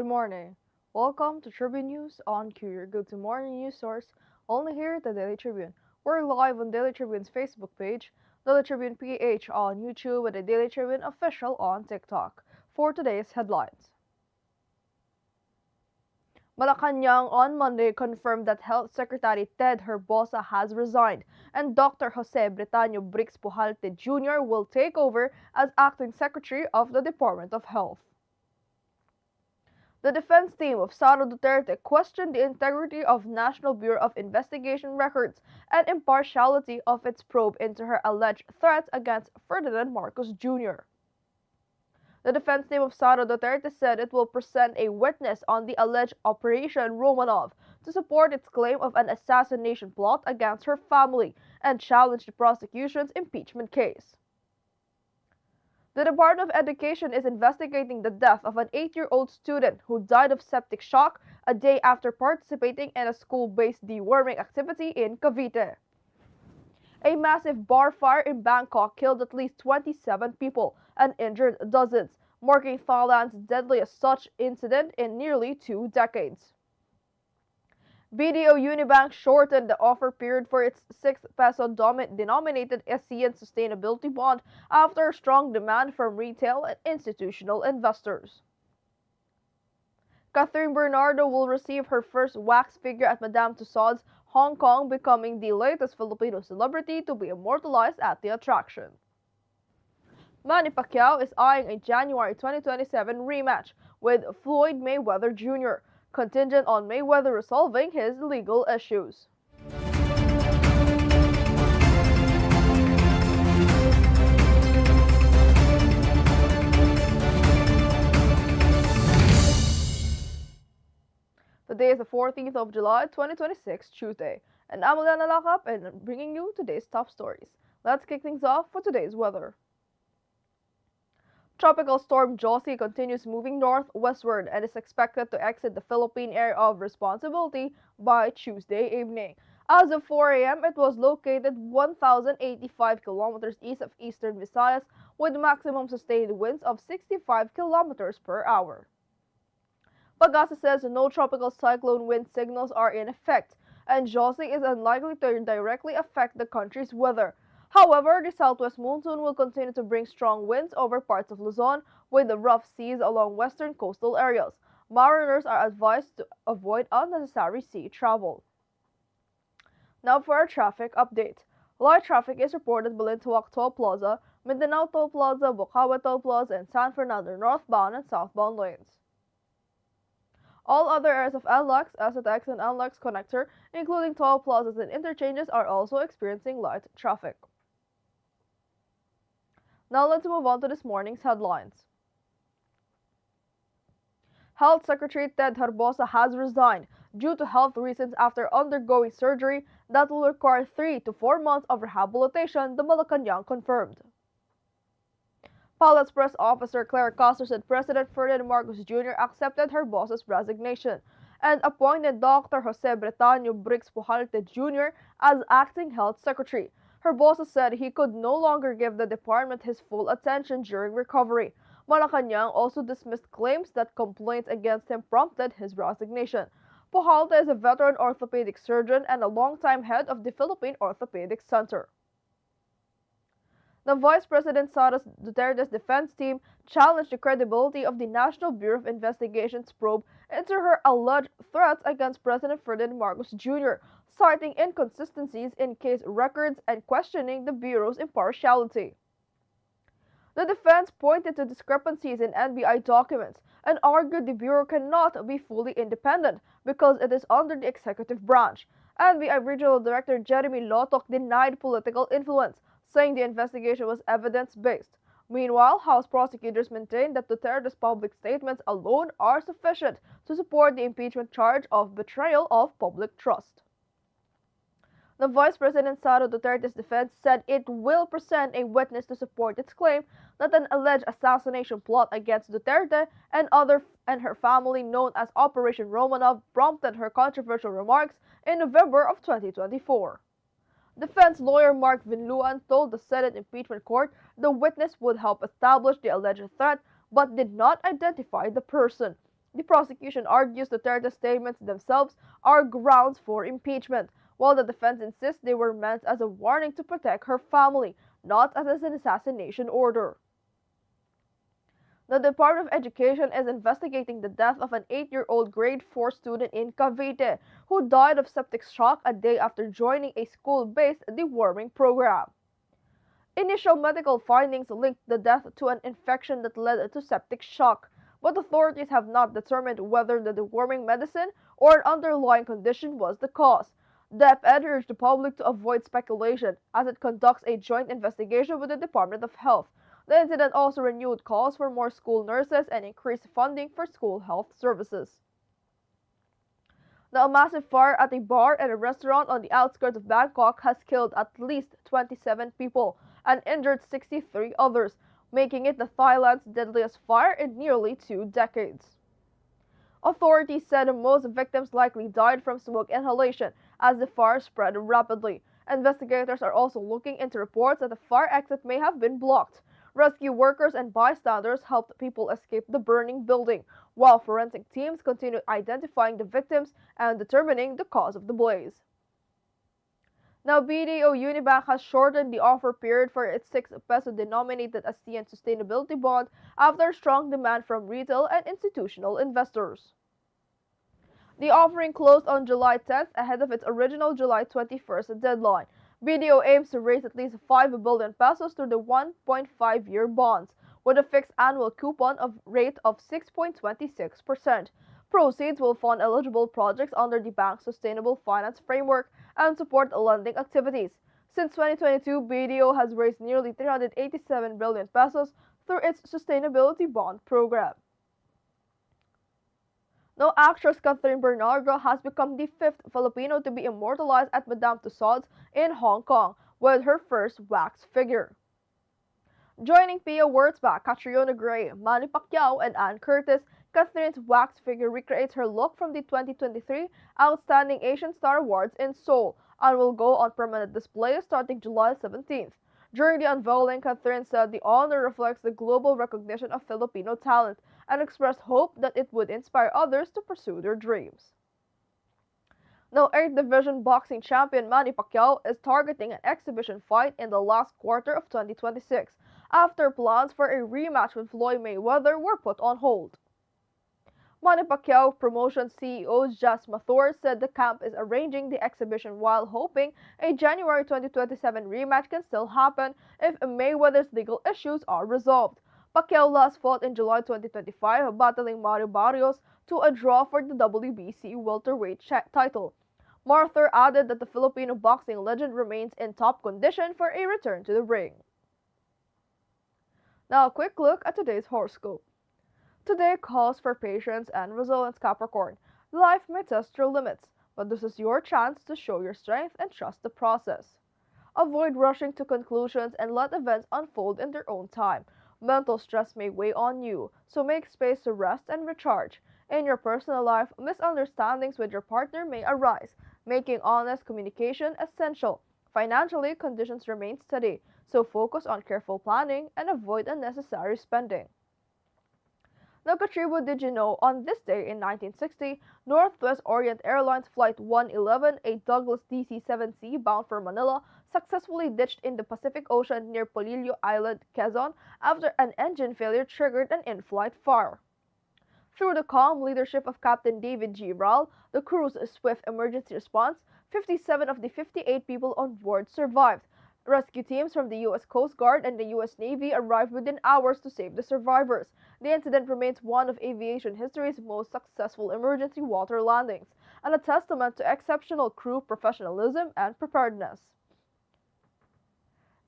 morning. Welcome to Tribune News on Q, your go-to morning news source, only here at the Daily Tribune. We're live on Daily Tribune's Facebook page, Daily Tribune PH on YouTube, and the Daily Tribune official on TikTok. For today's headlines. Malacanang on Monday confirmed that Health Secretary Ted Herbosa has resigned, and Dr. Jose Bretaño Brix Pujalte Jr. will take over as acting Secretary of the Department of Health. The defense team of Sara Duterte questioned the integrity of National Bureau of Investigation records and impartiality of its probe into her alleged threats against Ferdinand Marcos Jr. The defense team of Sara Duterte said it will present a witness on the alleged Operation Romanov to support its claim of an assassination plot against her family and challenge the prosecution's impeachment case. The Department of Education is investigating the death of an 8-year-old student who died of septic shock a day after participating in a school-based deworming activity in Cavite. A massive bar fire in Bangkok killed at least 27 people and injured dozens, marking Thailand's deadliest such incident in nearly 2 decades. BDO Unibank shortened the offer period for its 6 peso denominated ASEAN Sustainability Bond after strong demand from retail and institutional investors. Catherine Bernardo will receive her first wax figure at Madame Tussauds, Hong Kong, becoming the latest Filipino celebrity to be immortalized at the attraction. Manny Pacquiao is eyeing a January 2027 rematch with Floyd Mayweather Jr., contingent on Mayweather resolving his legal issues. Today is the 14th of July, 2026, Tuesday, and I'm Eliana Lacap and I'm bringing you today's top stories. Let's kick things off with today's weather. Tropical storm Josie continues moving northwestward and is expected to exit the Philippine area of responsibility by Tuesday evening. As of 4 a.m., it was located 1,085 kilometers east of eastern Visayas with maximum sustained winds of 65 kilometers per hour. Pagasa says no tropical cyclone wind signals are in effect, and Josie is unlikely to directly affect the country's weather. However, the southwest monsoon will continue to bring strong winds over parts of Luzon with rough seas along western coastal areas. Mariners are advised to avoid unnecessary sea travel. Now for our traffic update. Light traffic is reported Balintawak Toll Plaza, Mindanao Toll Plaza, Bocaue Toll Plaza, and San Fernando northbound and southbound lanes. All other areas of NLEX, SATX, and NLEX connector, including toll plazas and interchanges, are also experiencing light traffic. Now let's move on to this morning's headlines. Health Secretary Ted Herbosa has resigned due to health reasons after undergoing surgery that will require 3 to 4 months of rehabilitation, the Malacanang confirmed. Palace Press Officer Claire Castro said President Ferdinand Marcos Jr. accepted Herbosa's resignation and appointed Dr. Jose Bretaño Brix Pujalte Jr. as acting health secretary. Herbosa said he could no longer give the department his full attention during recovery. Malacanang also dismissed claims that complaints against him prompted his resignation. Pujalte is a veteran orthopedic surgeon and a longtime head of the Philippine Orthopedic Center. The Vice President Sara Duterte's defense team challenged the credibility of the National Bureau of Investigation's probe into her alleged threats against President Ferdinand Marcos Jr., citing inconsistencies in case records and questioning the Bureau's impartiality. The defense pointed to discrepancies in NBI documents and argued the Bureau cannot be fully independent because it is under the executive branch. NBI Regional Director Jeremy Lotok denied political influence, saying the investigation was evidence-based. Meanwhile, House prosecutors maintained that Duterte's public statements alone are sufficient to support the impeachment charge of betrayal of public trust. The Vice President Sara Duterte's defense said it will present a witness to support its claim that an alleged assassination plot against Duterte and her family known as Operation Romanov prompted her controversial remarks in November of 2024. Defense lawyer Mark Vinluan told the Senate impeachment court the witness would help establish the alleged threat but did not identify the person. The prosecution argues Duterte's statements themselves are grounds for impeachment, while the defense insists they were meant as a warning to protect her family, not as an assassination order. The Department of Education is investigating the death of an 8-year-old grade 4 student in Cavite who died of septic shock a day after joining a school-based deworming program. Initial medical findings linked the death to an infection that led to septic shock, but authorities have not determined whether the deworming medicine or an underlying condition was the cause. DepEd urged the public to avoid speculation as it conducts a joint investigation with the Department of Health. The incident also renewed calls for more school nurses and increased funding for school health services. Now, a massive fire at a bar and a restaurant on the outskirts of Bangkok has killed at least 27 people and injured 63 others, making it Thailand's deadliest fire in nearly 2 decades. Authorities said most victims likely died from smoke inhalation as the fire spread rapidly. Investigators are also looking into reports that the fire exit may have been blocked. Rescue workers and bystanders helped people escape the burning building, while forensic teams continue identifying the victims and determining the cause of the blaze. Now, BDO Unibank has shortened the offer period for its 6 peso denominated ASEAN sustainability bond after strong demand from retail and institutional investors. The offering closed on July 10th ahead of its original July 21st deadline. BDO aims to raise at least 5 billion pesos through the 1.5-year bonds, with a fixed annual coupon rate of 6.26%. Proceeds will fund eligible projects under the bank's sustainable finance framework and support lending activities. Since 2022, BDO has raised nearly 387 billion pesos through its sustainability bond program. Now, actress Catherine Bernardo has become the 5th Filipino to be immortalized at Madame Tussauds in Hong Kong with her first wax figure. Joining Pia Wurtzbach, Catriona Gray, Manny Pacquiao, and Ann Curtis, Catherine's wax figure recreates her look from the 2023 Outstanding Asian Star Awards in Seoul and will go on permanent display starting July 17th. During the unveiling, Catherine said the honor reflects the global recognition of Filipino talent and expressed hope that it would inspire others to pursue their dreams. Now, 8th Division boxing champion Manny Pacquiao is targeting an exhibition fight in the last quarter of 2026 after plans for a rematch with Floyd Mayweather were put on hold. Manny Pacquiao Promotions CEO Jas Mathur said the camp is arranging the exhibition while hoping a January 2027 rematch can still happen if Mayweather's legal issues are resolved. Pacquiao last fought in July 2025, battling Mario Barrios to a draw for the WBC welterweight title. Mathur added that the Filipino boxing legend remains in top condition for a return to the ring. Now, a quick look at today's horoscope. Today calls for patience and resilience, Capricorn. Life may test your limits, but this is your chance to show your strength and trust the process. Avoid rushing to conclusions and let events unfold in their own time. Mental stress may weigh on you, so make space to rest and recharge. In your personal life, misunderstandings with your partner may arise, making honest communication essential. Financially, conditions remain steady, so focus on careful planning and avoid unnecessary spending. Now, Tribune, did you know on this day in 1960, Northwest Orient Airlines Flight 111, a Douglas DC-7C bound for Manila, successfully ditched in the Pacific Ocean near Polillo Island, Quezon, after an engine failure triggered an in-flight fire. Through the calm leadership of Captain David G. Rall, the crew's swift emergency response, 57 of the 58 people on board survived. Rescue teams from the U.S. Coast Guard and the U.S. Navy arrived within hours to save the survivors. The incident remains one of aviation history's most successful emergency water landings, and a testament to exceptional crew professionalism and preparedness.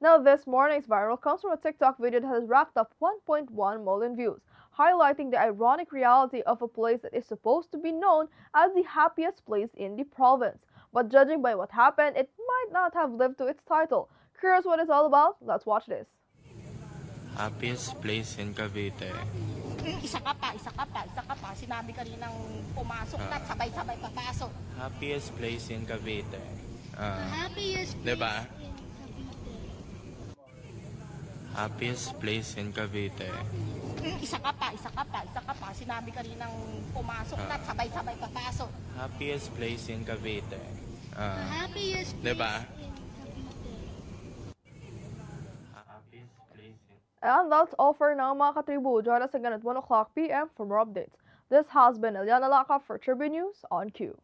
Now, this morning's viral comes from a TikTok video that has racked up 1.1 million views, highlighting the ironic reality of a place that is supposed to be known as the happiest place in the province. But judging by what happened, it might not have lived to its title. Curious what it's all about? Let's watch this. Happiest place in Cavite. Isa ka pa. Sinabi kaninang pumasok na sabay-sabay papasok. Happiest place in Cavite. Happiest place Diba? in Cavite. Happiest place in Cavite. Isa ka pa, isa ka pa, isa ka pa. Sinabi kaninang pumasok na sabay-sabay papasok. Happiest place in Cavite. Happiest place Diba? in Cavite. Happiest place in... And that's all for now mga katribu. Join us again at 1 o'clock p.m. for more updates. This has been Eliana Lacap for Tribune News on Q.